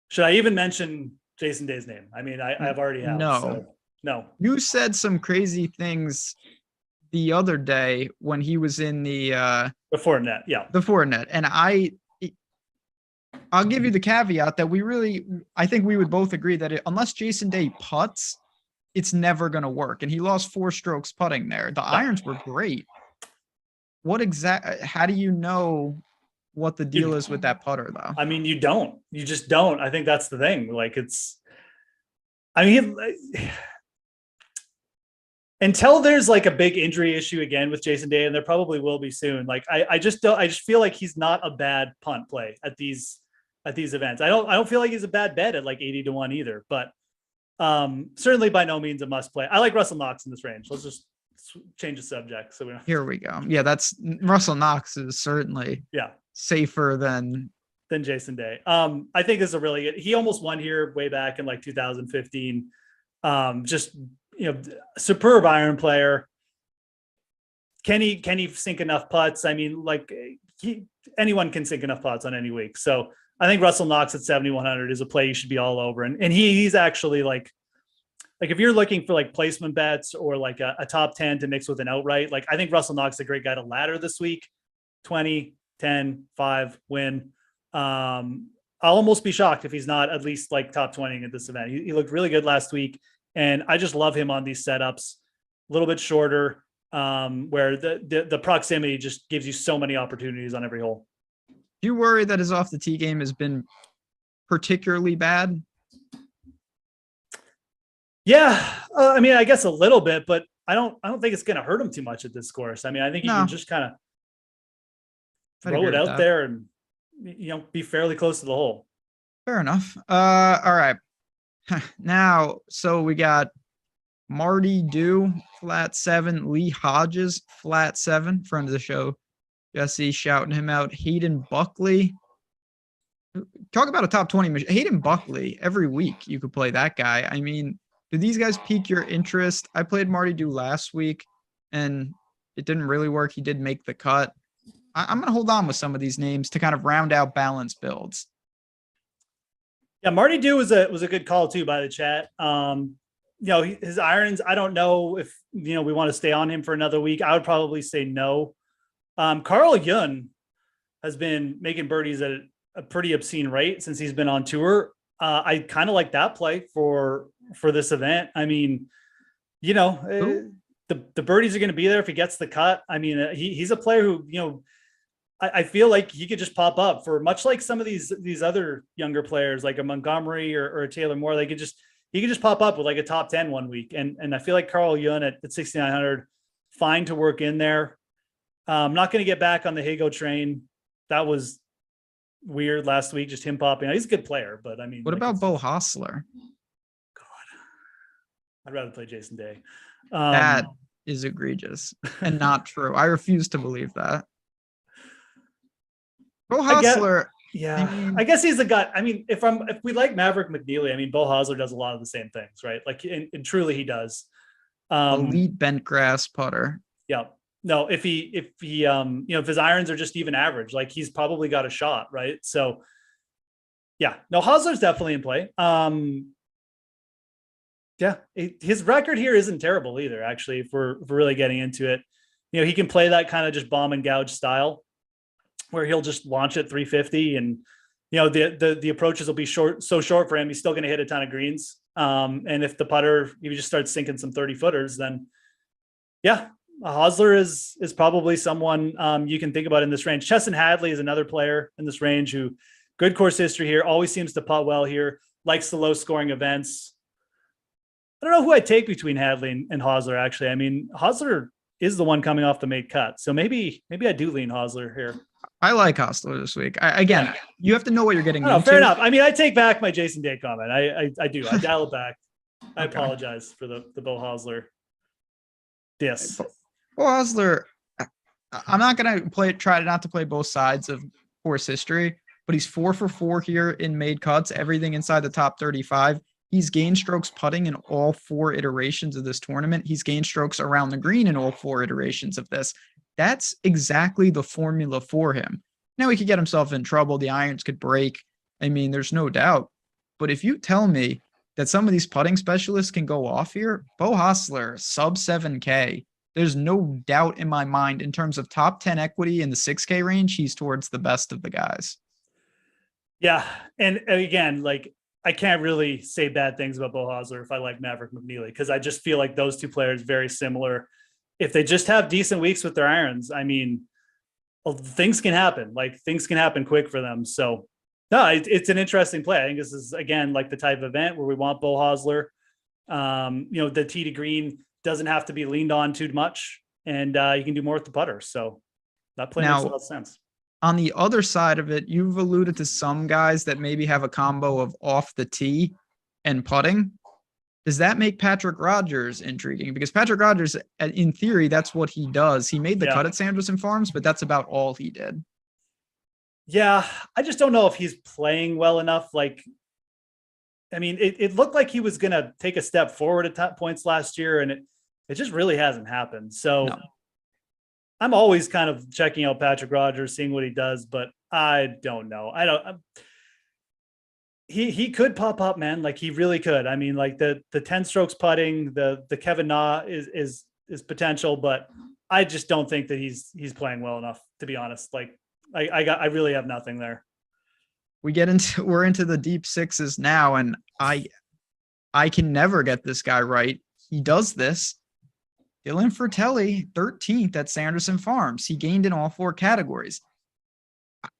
Should I even mention Jason Day's name? I mean, I've already have. No. So, no. You said some crazy things the other day when he was in the Fortinet, yeah. The Fortinet. And I'll give you the caveat that I think we would both agree that unless Jason Day putts, it's never going to work. And he lost 4 strokes putting there. The irons were great. How do you know what the deal is with that putter though? I mean, you just don't. I think that's the thing. Like until there's like a big injury issue again with Jason Day, and there probably will be soon. Like I just feel like he's not a bad punt play at these events. I don't feel like he's a bad bet at like 80-1 either, but certainly by no means a must play. I like Russell Knox in this range. Let's just change the subject. So here we go. Yeah, that's Russell Knox is certainly safer than Jason Day. I think this is a really good. He almost won here way back in like 2015. Just superb iron player. Can he sink enough putts? I mean, like anyone can sink enough putts on any week. So I think Russell Knox at 7,100 is a play you should be all over. And he's actually like if you're looking for like placement bets or like a top 10 to mix with an outright, like I think Russell Knox is a great guy to ladder this week. 20, 10, 5 win. I'll almost be shocked if he's not at least like top 20 at this event. He looked really good last week. And I just love him on these setups, a little bit shorter, where the proximity just gives you so many opportunities on every hole. Do you worry that his off the tee game has been particularly bad? Yeah, I mean, I guess a little bit, but I don't think it's going to hurt him too much at this course. I mean, I think you can just kind of throw it out there and be fairly close to the hole. Fair enough. All right. Now, so we got Marty Dew, flat 7, Lee Hodges, flat 7, friend of the show. Jesse shouting him out. Hayden Buckley. Talk about a top 20. Hayden Buckley, every week you could play that guy. I mean, do these guys pique your interest? I played Marty Dew last week and it didn't really work. He did make the cut. I'm going to hold on with some of these names to kind of round out balanced builds. Yeah, Marty Dew was a good call too by the chat. His irons, I don't know if we want to stay on him for another week. I would probably say no. Carl Yun has been making birdies at a pretty obscene rate since he's been on tour. I kind of like that play for this event. I mean, the birdies are going to be there if he gets the cut. I mean, he's a player who, I feel like he could just pop up for much like some of these other younger players like a Montgomery or a Taylor Moore. He could just pop up with like a top 10 one week. And I feel like Carl Yun at 6,900, fine to work in there. I'm not going to get back on the Higo train. That was weird last week, just him popping out. He's a good player, but I mean, what about Bo Hostler? God, I'd rather play Jason Day. That is egregious and not true. I refuse to believe that. Bo Hostler. I guess he's the guy. I mean, if we like Maverick McNeely, I mean, Bo Hostler does a lot of the same things, right? Like, and truly he does. Elite bent grass putter. Yeah. No, if if his irons are just even average, like he's probably got a shot, right? So yeah, no, Hosler's definitely in play. Yeah, his record here isn't terrible either, actually, if we're really getting into it. He can play that kind of just bomb and gouge style where he'll just launch at 350 and the approaches will be short for him. He's still going to hit a ton of greens. And if the putter, he just starts sinking some 30 footers, then yeah, Hosler is probably someone you can think about in this range. Chesson Hadley is another player in this range who good course history here, always seems to putt well here, likes the low scoring events. I don't know who I'd take between Hadley and Hosler, actually. I mean, Hosler is the one coming off the made cut. So maybe I do lean Hosler here. I like Hosler this week. You have to know what you're getting into. Fair enough. I mean, I take back my Jason Day comment. I do. I dial it back. I apologize for the Bo Hosler. Yes. Bo Hosler, I'm not going to try not to play both sides of course history, but he's 4 for 4 here in made cuts, everything inside the top 35. He's gained strokes putting in all 4 iterations of this tournament. He's gained strokes around the green in all 4 iterations of this. That's exactly the formula for him. Now he could get himself in trouble. The irons could break. I mean, there's no doubt. But if you tell me that some of these putting specialists can go off here, Bo Hosler, sub 7K, there's no doubt in my mind in terms of top 10 equity in the 6K range, he's towards the best of the guys. Yeah. And again, like, I can't really say bad things about Bo Hosler if I like Maverick McNeely, because I just feel like those two players very similar. If they just have decent weeks with their irons, I mean, things can happen. Like things can happen quick for them. So no, it's an interesting play. I think this is again like the type of event where we want Bo Hosler. The tee to green doesn't have to be leaned on too much, and you can do more with the putter. So that play makes a lot of sense. On the other side of it, you've alluded to some guys that maybe have a combo of off the tee and putting. Does that make Patrick Rodgers intriguing? Because Patrick Rodgers, in theory, that's what he does. He made the cut at Sanderson Farms, but that's about all he did. Yeah, I just don't know if he's playing well enough. Like, I mean, it looked like he was going to take a step forward at top points last year, and it just really hasn't happened. So no. I'm always kind of checking out Patrick Rodgers, seeing what he does, but I don't know. He could pop up, man. Like he really could. I mean, like the 10 strokes putting, the Kevin Na is potential, but I just don't think that he's playing well enough, to be honest. Like I really have nothing there. We're into the deep sixes now, and I can never get this guy right. He does this. Dylan Fratelli, 13th at Sanderson Farms. He gained in all 4 categories.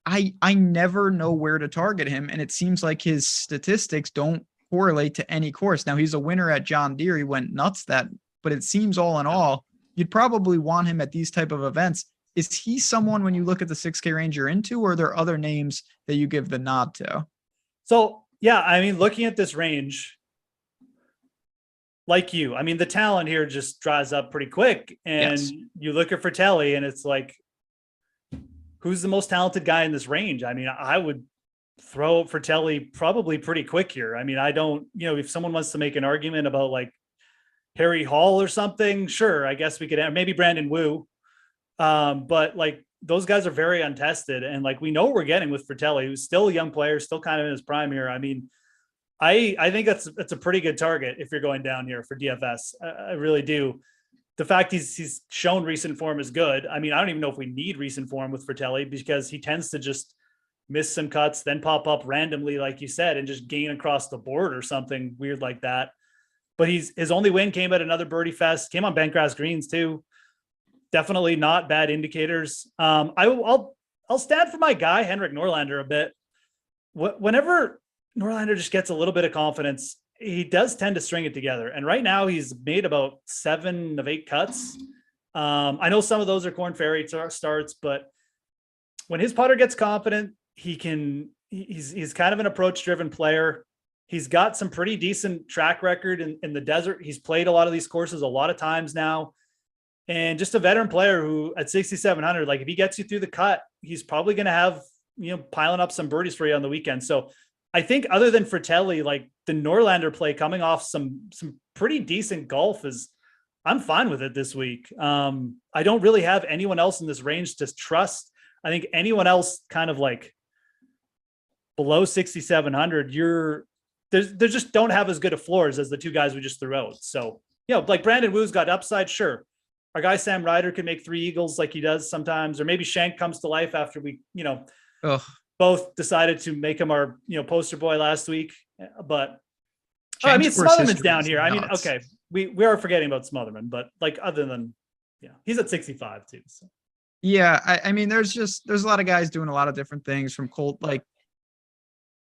I never know where to target him, and it seems like his statistics don't correlate to any course. Now, he's a winner at John Deere. He went nuts but it seems all in all, you'd probably want him at these type of events. Is he someone, when you look at the 6K range you're into, or are there other names that you give the nod to? So, yeah, I mean, looking at this range, like you, I mean, the talent here just dries up pretty quick. And you look at Fratelli and it's like, who's the most talented guy in this range? I mean, I would throw Fratelli probably pretty quick here. I mean, I don't, if someone wants to make an argument about like Harry Hall or something, sure, I guess we could have maybe Brandon Wu. But like those guys are very untested. And like, we know what we're getting with Fratelli, who's still a young player, still kind of in his prime here. I mean, I think that's a pretty good target if you're going down here for DFS. I really do. The fact he's shown recent form is good. I mean, I don't even know if we need recent form with Fratelli, because he tends to just miss some cuts, then pop up randomly, like you said, and just gain across the board or something weird like that. But his only win came at another birdie fest, came on bentgrass greens too. Definitely not bad indicators. I'll stand for my guy, Henrik Norlander, a bit. Whenever Norlander just gets a little bit of confidence, he does tend to string it together. And right now he's made about 7 of 8 cuts. I know some of those are Corn Ferry starts, but when his putter gets confident, he's kind of an approach driven player. He's got some pretty decent track record in the desert. He's played a lot of these courses a lot of times now, and just a veteran player who at 6,700, like if he gets you through the cut, he's probably going to have, piling up some birdies for you on the weekend. So I think other than Fratelli, like the Norlander play coming off some pretty decent golf is I'm fine with it this week. I don't really have anyone else in this range to trust. I think anyone else kind of like below 6,700, they just don't have as good of floors as the two guys we just threw out. So, like Brandon Wu's got upside. Sure. Our guy, Sam Ryder, can make 3 eagles like he does sometimes, or maybe Shank comes to life after we, both decided to make him our, poster boy last week. But Smotherman's down here. I mean, okay. We are forgetting about Smotherman, but like other than, he's at 65 too. So. Yeah. I mean, there's a lot of guys doing a lot of different things from Colt, like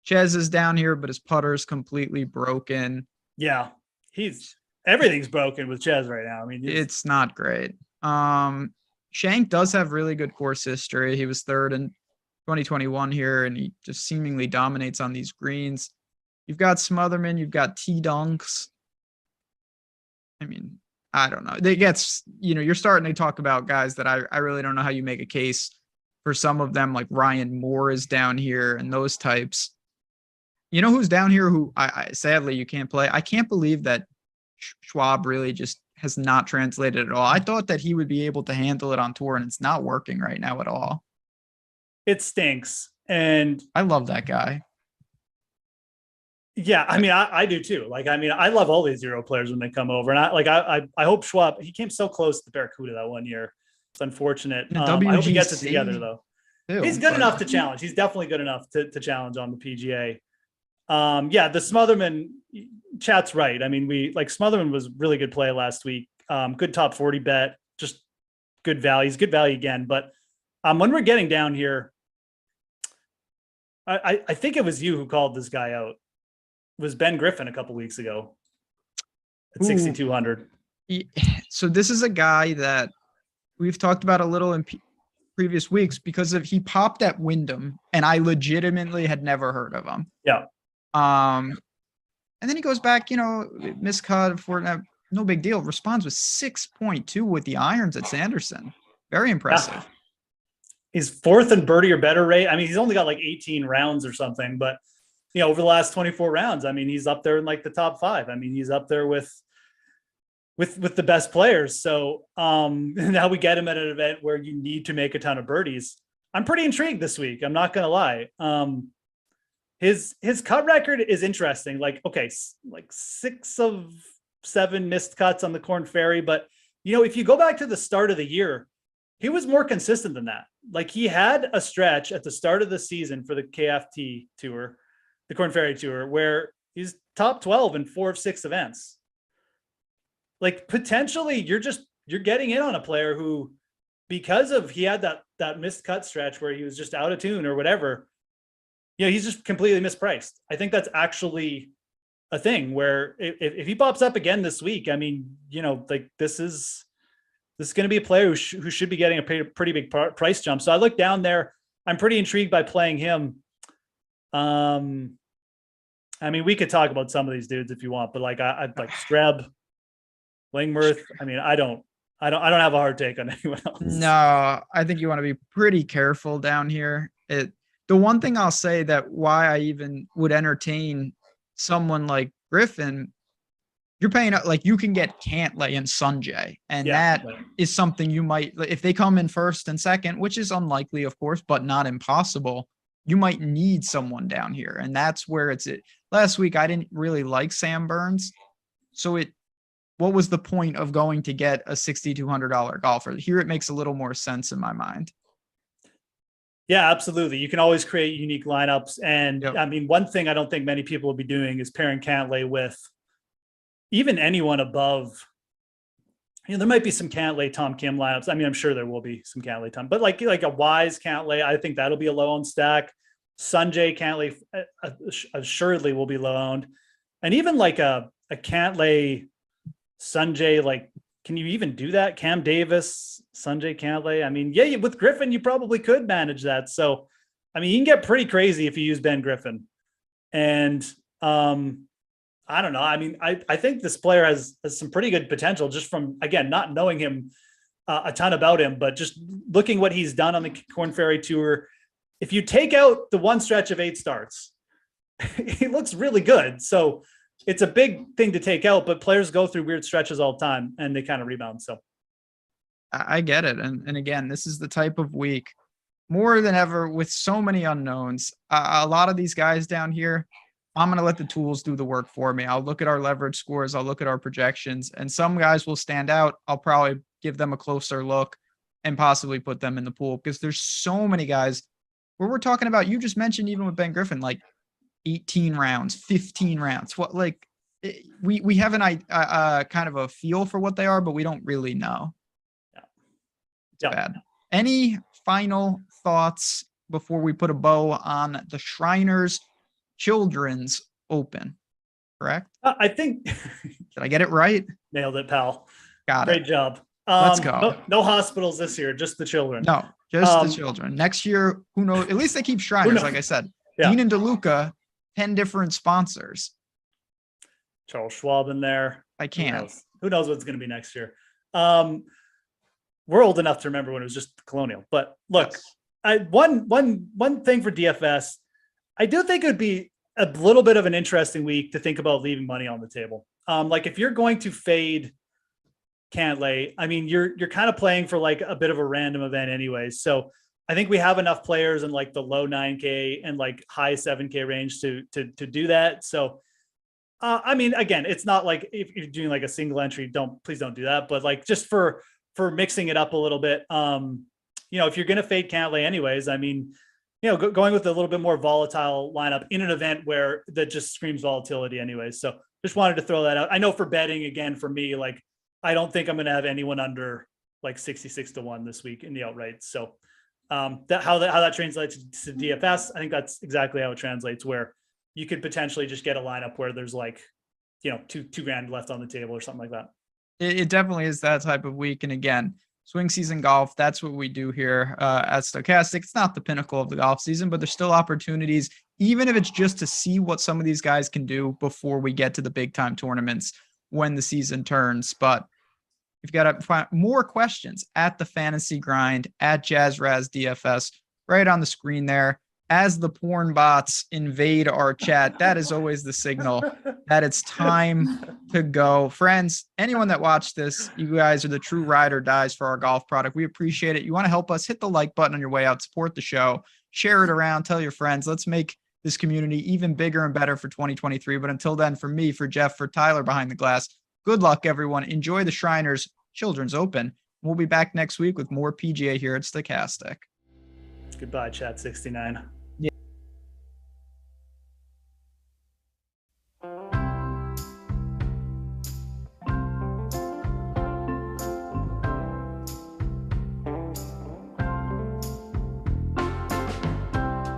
Ches is down here, but his putter's completely broken. Yeah. Everything's broken with Ches right now. I mean, it's not great. Shank does have really good course history. He was third in 2021 here, and he just seemingly dominates on these greens. You've got Smotherman, you've got T-Dunks. I mean, I don't know. It gets, you're starting to talk about guys that I really don't know how you make a case for some of them, like Ryan Moore is down here and those types. You know who's down here who I sadly you can't play? I can't believe that Schwab really just has not translated at all. I thought that he would be able to handle it on tour, and it's not working right now at all. It stinks. And I love that guy. Yeah, I mean, I do too. Like, I mean, I love all these Euro players when they come over, and I hope Schwab. He came so close to the Barracuda that one year. It's unfortunate. I hope he gets it together though. He's good enough to challenge. He's definitely good enough to challenge on the PGA. The Smotherman chat's right. I mean, Smotherman was really good play last week. Good top 40 bet, just good value. He's good value again. But when we're getting down here, I think it was you who called this guy out. It was Ben Griffin a couple weeks ago at 6,200. So this is a guy that we've talked about a little in previous weeks because he popped at Wyndham, and I legitimately had never heard of him. Yeah. And then he goes back, miscut for no big deal. Responds with 6.2 with the irons at Sanderson. Very impressive. Yeah. He's fourth in birdie or better rate. I mean, he's only got like 18 rounds or something, but over the last 24 rounds, I mean, he's up there in like the top 5. I mean, he's up there with the best players. So now we get him at an event where you need to make a ton of birdies. I'm pretty intrigued this week. I'm not going to lie. His cut record is interesting. Like 6 of 7 missed cuts on the Corn Ferry. But, if you go back to the start of the year, he was more consistent than that. Like he had a stretch at the start of the season for the KFT Tour, the Corn Ferry Tour, where he's top 12 in 4 of 6 events. Like potentially you're getting in on a player who, because of he had that missed cut stretch where he was just out of tune or whatever, he's just completely mispriced. I think that's actually a thing where if he pops up again this week, I mean, this is going to be a player who should be getting a pretty big price jump. So I look down there. I'm pretty intrigued by playing him. I mean, we could talk about some of these dudes if you want, but I'd like Streb, Lingworth. I mean, I don't have a hard take on anyone else. No, I think you want to be pretty careful down here. The one thing I'll say that why I even would entertain someone like Griffin, you're paying like you can get Cantlay and Sanjay, and that is something you might, if they come in first and second, which is unlikely, of course, but not impossible. You might need someone down here, and that's where it's at. Last week, I didn't really like Sam Burns, so what was the point of going to get a $6,200 golfer? Here, it makes a little more sense in my mind. Yeah, absolutely. You can always create unique lineups. And I mean, one thing I don't think many people will be doing is pairing Cantlay with even anyone above. There might be some Cantlay, Tom Kim lineups. I mean, I'm sure there will be some Cantlay, Tom, but like a Wise Cantlay, I think that'll be a low owned stack. Sanjay Cantlay assuredly will be low owned. And even like a Cantlay, Sanjay, like, can you even do that? Cam Davis, Sanjay Cantlay. I mean, with Griffin, you probably could manage that. So, I mean, you can get pretty crazy if you use Ben Griffin. And I don't know. I mean, I think this player has some pretty good potential just from, again, not knowing him a ton about him, but just looking what he's done on the Corn Ferry Tour. If you take out the one stretch of 8 starts, he looks really good. So it's a big thing to take out, but players go through weird stretches all the time and they kind of rebound. So I get it. And again, this is the type of week more than ever with so many unknowns. A lot of these guys down here, I'm going to let the tools do the work for me. I'll look at our leverage scores. I'll look at our projections, and some guys will stand out. I'll probably give them a closer look and possibly put them in the pool because there's so many guys where we're talking about. You just mentioned even with Ben Griffin, like 18 rounds, 15 rounds. What, like we have an kind of a feel for what they are, but we don't really know. It's bad. Any final thoughts before we put a bow on the Shriners Children's Open? Correct? I think. Did I get it right? Nailed it, pal. Got it. Great job. Let's go. No hospitals this year, just the children. No, just the children. Next year, who knows? At least they keep Shriners, like I said. Yeah. Dean and DeLuca, 10 different sponsors. Charles Schwab in there. I can't. Who knows what's going to be next year? We're old enough to remember when it was just Colonial. But look, yes. One thing for DFS, I do think it would be a little bit of an interesting week to think about leaving money on the table. Like if you're going to fade Cantlay, I mean, you're kind of playing for like a bit of a random event anyways. So I think we have enough players in like the low 9K and like high 7K range to do that. So, I mean, again, it's not like if you're doing like a single entry, please don't do that. But like just for mixing it up a little bit, if you're going to fade Cantlay anyways, I mean, going with a little bit more volatile lineup in an event where that just screams volatility anyways. So just wanted to throw that out. I know for betting, again, for me, like, I don't think I'm going to have anyone under like 66-1 this week in the outright. So how that translates to DFS, I think that's exactly how it translates, where you could potentially just get a lineup where there's like, $2,000 left on the table or something like that. It definitely is that type of week. And again, swing season golf, that's what we do here at Stokastic. It's not the pinnacle of the golf season, but there's still opportunities, even if it's just to see what some of these guys can do before we get to the big time tournaments when the season turns. But if you've got to find more questions at the Fantasy Grind, at JazzRaz DFS, right on the screen there. As the porn bots invade our chat, that is always the signal that it's time to go. Friends, anyone that watched this, you guys are the true ride or dies for our golf product. We appreciate it. You want to help us, hit the like button on your way out, support the show, share it around, tell your friends. Let's make this community even bigger and better for 2023. But until then, for me, for Jeff, for Tyler behind the glass, good luck, everyone. Enjoy the Shriners Children's Open. We'll be back next week with more PGA here at Stokastic. Goodbye, Chat 69.